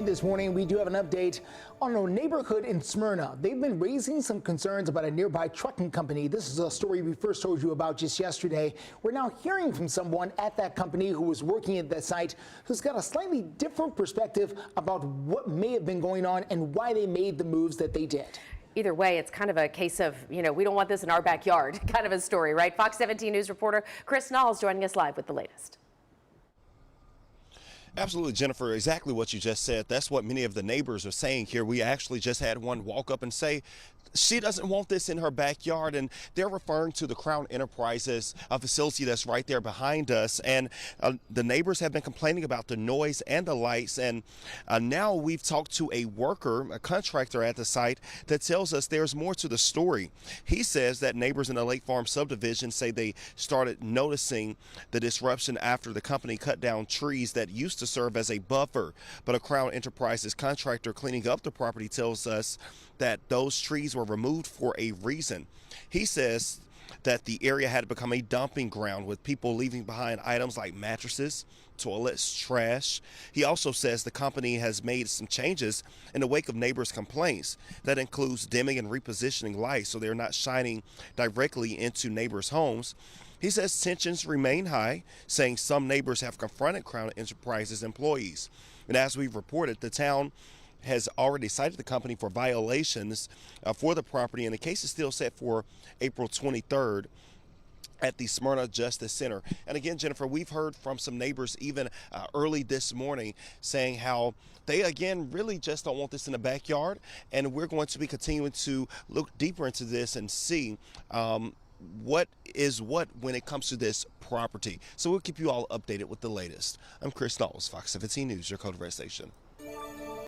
This morning, we do have an update on a neighborhood in Smyrna. They've been raising some concerns about a nearby trucking company. This is a story we first told you about just yesterday. We're now hearing from someone at that company who was working at that site who's got a slightly different perspective about what may have been going on and why they made the moves that they did. Either way, it's kind of a case of, we don't want this in our backyard kind of a story, right? Fox 17 News reporter Chris Knowles joining us live with the latest. Absolutely, Jennifer, exactly what you just said. That's what many of the neighbors are saying here. We actually just had one walk up and say she doesn't want this in her backyard, and they're referring to the Crown Enterprises, a facility that's right there behind us. And the neighbors have been complaining about the noise and the lights, and now we've talked to a worker, a contractor at the site, that tells us there's more to the story. He says that neighbors in the Lake Farm subdivision say they started noticing the disruption after the company cut down trees that used to serve as a buffer, but a Crown Enterprises contractor cleaning up the property tells us that those trees were removed for a reason. He says that the area had become a dumping ground with people leaving behind items like mattresses, toilets, trash. He also says the company has made some changes in the wake of neighbors' complaints. That includes dimming and repositioning lights so they're not shining directly into neighbors' homes. He says tensions remain high, saying some neighbors have confronted Crown Enterprises employees. And as we've reported, the town has already cited the company for violations for the property, and the case is still set for April 23rd at the Smyrna Justice Center. And again, Jennifer, we've heard from some neighbors even early this morning saying how they, again, really just don't want this in the backyard, and we're going to be continuing to look deeper into this and see what is what when it comes to this property. So we'll keep you all updated with the latest. I'm Chris Knowles, Fox 17 News, your Code Red Station.